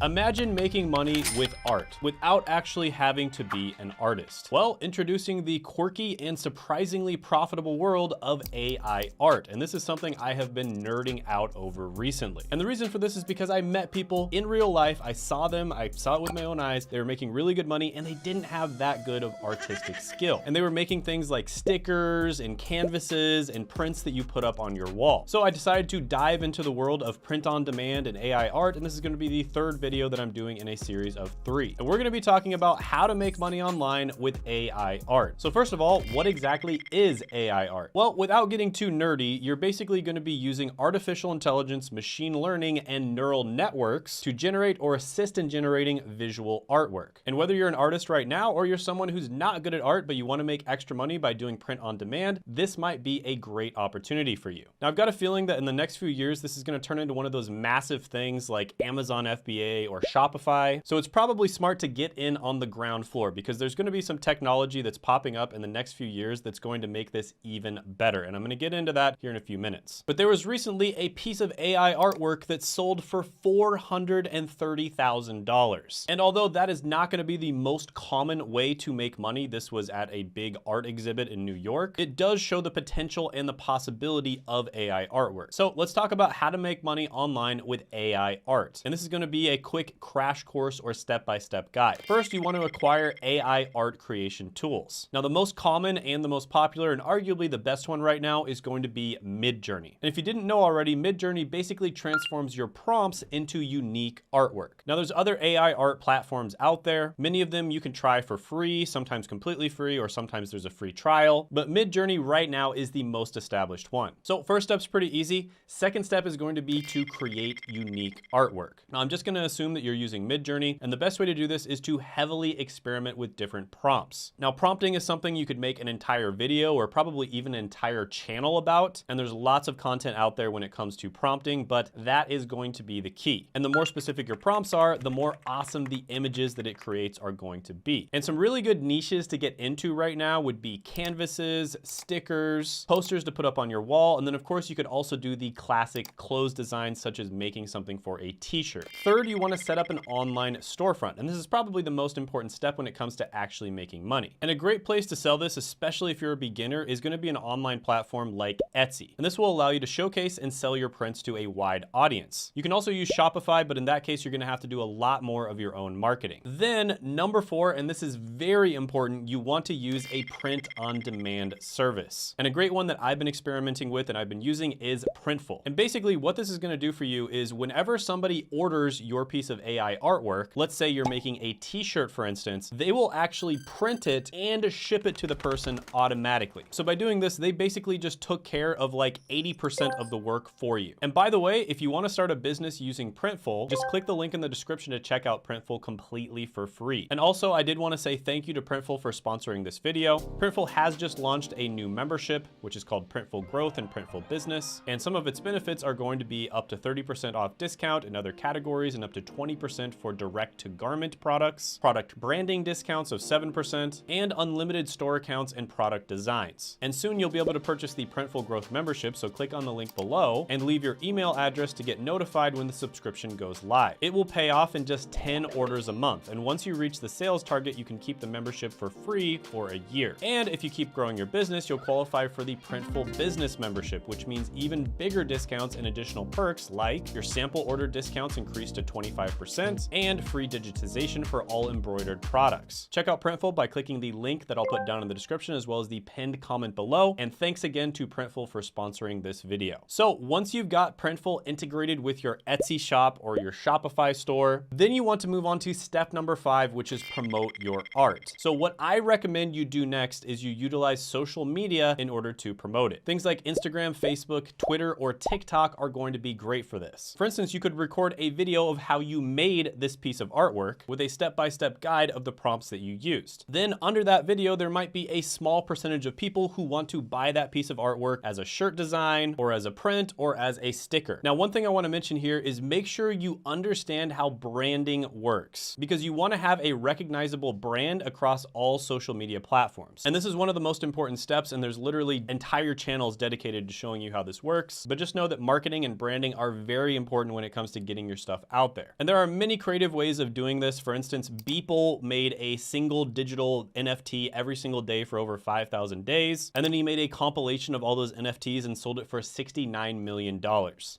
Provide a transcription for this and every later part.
Imagine making money with art without actually having to be an artist. Well, introducing the quirky and surprisingly profitable world of AI art. And this is something I have been nerding out over recently. And the reason for this is because I met people in real life. I saw them, I saw it with my own eyes. They were making really good money and they didn't have that good of artistic skill. And they were making things like stickers and canvases and prints that you put up on your wall. So I decided to dive into the world of print on demand and AI art. And this is going to be the third video that I'm doing in a series of 3. And we're going to be talking about how to make money online with AI art. So first of all, what exactly is AI art? Well, without getting too nerdy, you're basically going to be using artificial intelligence, machine learning, and neural networks to generate or assist in generating visual artwork. And whether you're an artist right now or you're someone who's not good at art, but you want to make extra money by doing print on demand, this might be a great opportunity for you. Now, I've got a feeling that in the next few years, this is going to turn into one of those massive things like Amazon FBA or Shopify. So it's probably smart to get in on the ground floor because there's going to be some technology that's popping up in the next few years that's going to make this even better. And I'm going to get into that here in a few minutes. But there was recently a piece of AI artwork that sold for $430,000. And although that is not going to be the most common way to make money, this was at a big art exhibit in New York, it does show the potential and the possibility of AI artwork. So let's talk about how to make money online with AI art. And this is going to be a quick crash course or step-by-step guide. First, you want to acquire AI art creation tools. Now, the most common and the most popular and arguably the best one right now is going to be Midjourney. And if you didn't know already, Midjourney basically transforms your prompts into unique artwork. Now, there's other AI art platforms out there. Many of them you can try for free, sometimes completely free, or sometimes there's a free trial. But Midjourney right now is the most established one. So first step's pretty easy. Second step is going to be to create unique artwork. Now, I'm just going to assume that you're using Midjourney, and the best way to do this is to heavily experiment with different prompts. Now, prompting is something you could make an entire video or probably even an entire channel about, and there's lots of content out there when it comes to prompting, but that is going to be the key. And the more specific your prompts are, the more awesome the images that it creates are going to be. And some really good niches to get into right now would be canvases, stickers, posters to put up on your wall, and then of course you could also do the classic clothes designs such as making something for a t-shirt. Third, you want to set up an online storefront, and this is probably the most important step when it comes to actually making money. And a great place to sell this, especially if you're a beginner, is going to be an online platform like Etsy. And this will allow you to showcase and sell your prints to a wide audience. You can also use Shopify, but in that case, you're going to have to do a lot more of your own marketing. Then number 4, and this is very important, you want to use a print on demand service. And a great one that I've been experimenting with and I've been using is Printful. And basically what this is going to do for you is whenever somebody orders your piece of AI artwork, let's say you're making a t-shirt, for instance, they will actually print it and ship it to the person automatically. So by doing this, they basically just took care of like 80% of the work for you. And by the way, if you want to start a business using Printful, just click the link in the description to check out Printful completely for free. And also, I did want to say thank you to Printful for sponsoring this video. Printful has just launched a new membership, which is called Printful Growth and Printful Business. And some of its benefits are going to be up to 30% off discount in other categories and up to 20% for direct to garment products, product branding discounts of 7%, and unlimited store accounts and product designs. And soon you'll be able to purchase the Printful Growth membership, so click on the link below and leave your email address to get notified when the subscription goes live. It will pay off in just 10 orders a month, and once you reach the sales target, you can keep the membership for free for a year. And if you keep growing your business, you'll qualify for the Printful Business membership, which means even bigger discounts and additional perks like your sample order discounts increased to 25% and free digitization for all embroidered products. Check out Printful by clicking the link that I'll put down in the description as well as the pinned comment below. And thanks again to Printful for sponsoring this video. So once you've got Printful integrated with your Etsy shop or your Shopify store, then you want to move on to step number 5, which is promote your art. So what I recommend you do next is you utilize social media in order to promote it. Things like Instagram, Facebook, Twitter, or TikTok are going to be great for this. For instance, you could record a video of how you made this piece of artwork with a step-by-step guide of the prompts that you used. Then under that video, there might be a small percentage of people who want to buy that piece of artwork as a shirt design or as a print or as a sticker. Now, one thing I want to mention here is make sure you understand how branding works because you want to have a recognizable brand across all social media platforms. And this is one of the most important steps, and there's literally entire channels dedicated to showing you how this works. But just know that marketing and branding are very important when it comes to getting your stuff out there. there. And there are many creative ways of doing this. For instance, Beeple made a single digital NFT every single day for over 5,000 days. And then he made a compilation of all those NFTs and sold it for $69 million.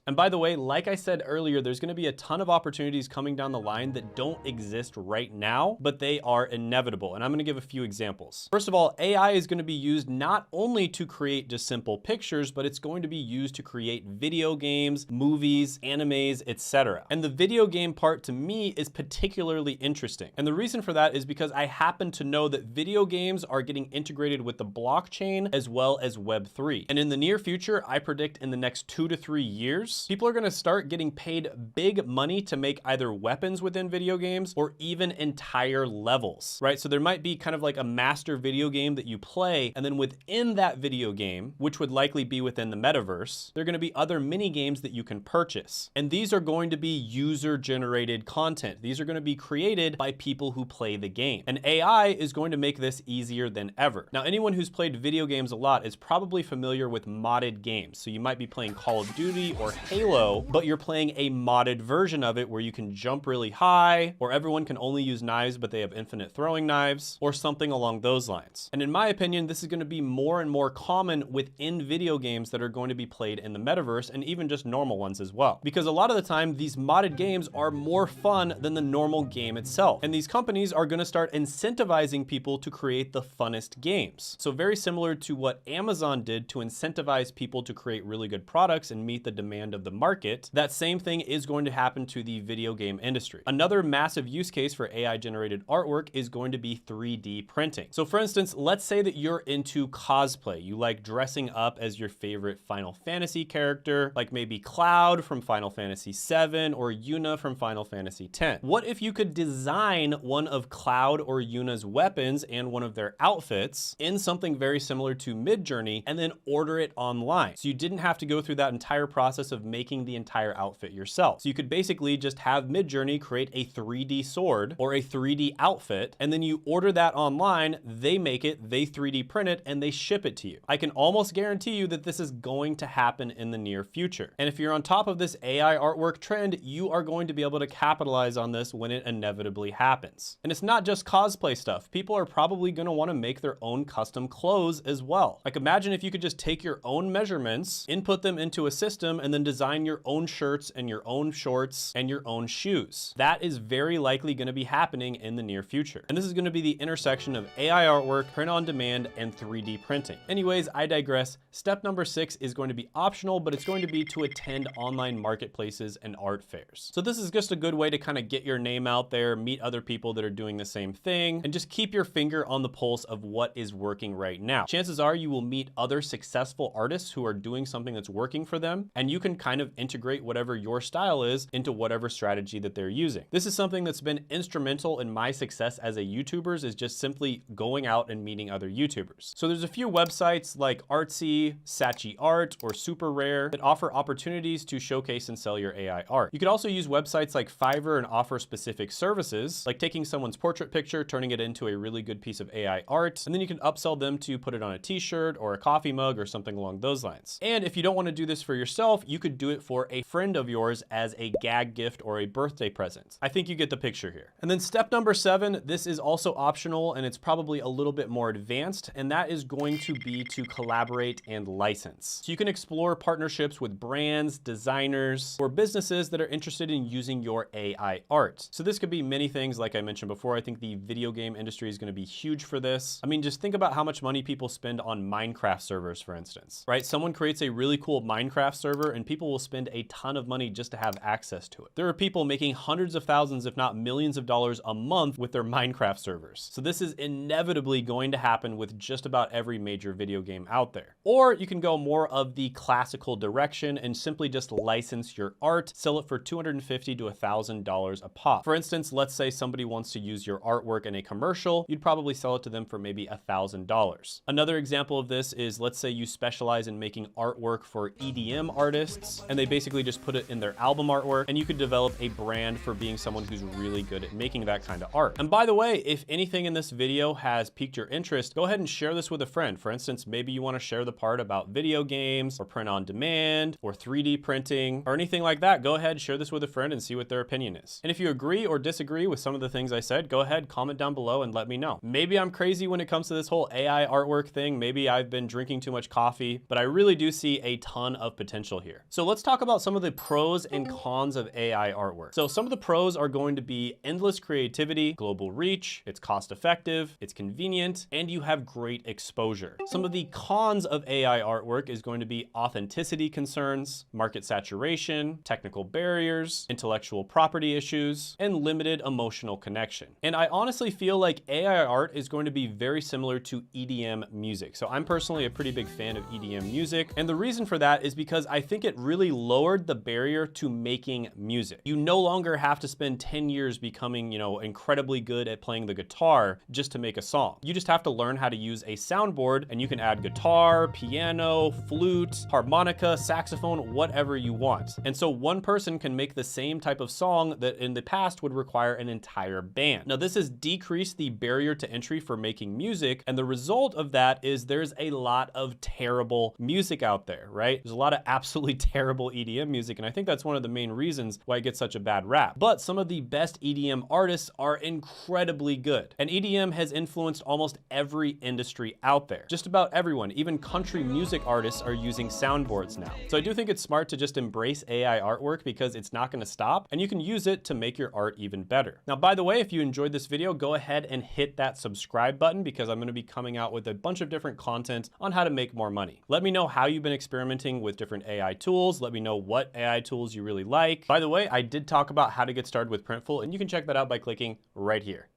And by the way, like I said earlier, there's going to be a ton of opportunities coming down the line that don't exist right now, but they are inevitable. And I'm going to give a few examples. First of all, AI is going to be used not only to create just simple pictures, but it's going to be used to create video games, movies, animes, etc. And the video game part to me is particularly interesting. And the reason for that is because I happen to know that video games are getting integrated with the blockchain as well as Web3. And in the near future, I predict in the next 2 to 3 years, people are going to start getting paid big money to make either weapons within video games or even entire levels, right? So there might be kind of like a master video game that you play, and then within that video game, which would likely be within the metaverse, there are going to be other mini games that you can purchase. And these are going to be user-generated content. These are going to be created by people who play the game. And AI is going to make this easier than ever. Now, anyone who's played video games a lot is probably familiar with modded games. So you might be playing Call of Duty or Halo, but you're playing a modded version of it where you can jump really high, or everyone can only use knives, but they have infinite throwing knives, or something along those lines. And in my opinion, this is going to be more and more common within video games that are going to be played in the metaverse, and even just normal ones as well. Because a lot of the time, these modded games are more fun than the normal game itself. And these companies are going to start incentivizing people to create the funnest games. So very similar to what Amazon did to incentivize people to create really good products and meet the demand of the market, that same thing is going to happen to the video game industry. Another massive use case for AI generated artwork is going to be 3D printing. So for instance, let's say that you're into cosplay. You like dressing up as your favorite Final Fantasy character, like maybe Cloud from Final Fantasy VII or Yuna from Final Fantasy X. What if you could design one of Cloud or Yuna's weapons and one of their outfits in something very similar to Midjourney and then order it online? So you didn't have to go through that entire process of making the entire outfit yourself. So you could basically just have Midjourney create a 3D sword or a 3D outfit, and then you order that online, they make it, they 3D print it, and they ship it to you. I can almost guarantee you that this is going to happen in the near future. And if you're on top of this AI artwork trend, you are going to be able to capitalize on this when it inevitably happens. And it's not just cosplay stuff. People are probably going to want to make their own custom clothes as well. Like imagine if you could just take your own measurements, input them into a system, and then design your own shirts and your own shorts and your own shoes. That is very likely going to be happening in the near future. And this is going to be the intersection of AI artwork, print on demand, and 3D printing. Anyways, I digress. Step number 6 is going to be optional, but it's going to be to attend online marketplaces and art fairs. So this is just a good way to kind of get your name out there, meet other people that are doing the same thing, and just keep your finger on the pulse of what is working right now. Chances are you will meet other successful artists who are doing something that's working for them, and you can kind of integrate whatever your style is into whatever strategy that they're using. This is something that's been instrumental in my success as a YouTuber, is just simply going out and meeting other YouTubers. So there's a few websites like Artsy, Saatchi Art, or Super Rare that offer opportunities to showcase and sell your AI art. You could also use websites like Fiverr and offer specific services, like taking someone's portrait picture, turning it into a really good piece of AI art, and then you can upsell them to put it on a t-shirt or a coffee mug or something along those lines. And if you don't want to do this for yourself, you could do it for a friend of yours as a gag gift or a birthday present. I think you get the picture here. And then step number 7, this is also optional and it's probably a little bit more advanced, and that is going to be to collaborate and license. So you can explore partnerships with brands, designers, or businesses that are interested in using your AI art. So this could be many things. Like I mentioned before, I think the video game industry is going to be huge for this. I mean, just think about how much money people spend on Minecraft servers, for instance, right? Someone creates a really cool Minecraft server and people will spend a ton of money just to have access to it. There are people making hundreds of thousands, if not millions of dollars a month with their Minecraft servers. So this is inevitably going to happen with just about every major video game out there. Or you can go more of the classical direction and simply just license your art, sell it for $250 to $1,000 a pop. For instance, let's say somebody wants to use your artwork in a commercial, you'd probably sell it to them for maybe $1,000. Another example of this is, let's say you specialize in making artwork for EDM artists, and they basically just put it in their album artwork, and you could develop a brand for being someone who's really good at making that kind of art. And by the way, if anything in this video has piqued your interest, go ahead and share this with a friend. For instance, maybe you want to share the part about video games or print on demand or 3D printing or anything like that. Go ahead, share this with a friend and and see what their opinion is. And if you agree or disagree with some of the things I said, go ahead, comment down below and let me know. Maybe I'm crazy when it comes to this whole AI artwork thing. Maybe I've been drinking too much coffee, but I really do see a ton of potential here. So let's talk about some of the pros and cons of AI artwork. So some of the pros are going to be endless creativity, global reach, it's cost effective, it's convenient, and you have great exposure. Some of the cons of AI artwork is going to be authenticity concerns, market saturation, technical barriers, intellectual property issues, and limited emotional connection. And I honestly feel like AI art is going to be very similar to EDM music. So I'm personally a pretty big fan of EDM music. And the reason for that is because I think it really lowered the barrier to making music. You no longer have to spend 10 years becoming, incredibly good at playing the guitar just to make a song. You just have to learn how to use a soundboard, and you can add guitar, piano, flute, harmonica, saxophone, whatever you want. And so one person can make the same type of song that in the past would require an entire band. Now, this has decreased the barrier to entry for making music, and the result of that is there's a lot of terrible music out there, right? There's a lot of absolutely terrible EDM music, and I think that's one of the main reasons why it gets such a bad rap. But some of the best EDM artists are incredibly good, and EDM has influenced almost every industry out there. Just about everyone, even country music artists, are using soundboards now. So I do think it's smart to just embrace AI artwork because it's not going to stop, and you can use it to make your art even better. Now, by the way, if you enjoyed this video, go ahead and hit that subscribe button because I'm going to be coming out with a bunch of different content on how to make more money. Let me know how you've been experimenting with different AI tools. Let me know what AI tools you really like. By the way, I did talk about how to get started with Printful, and you can check that out by clicking right here.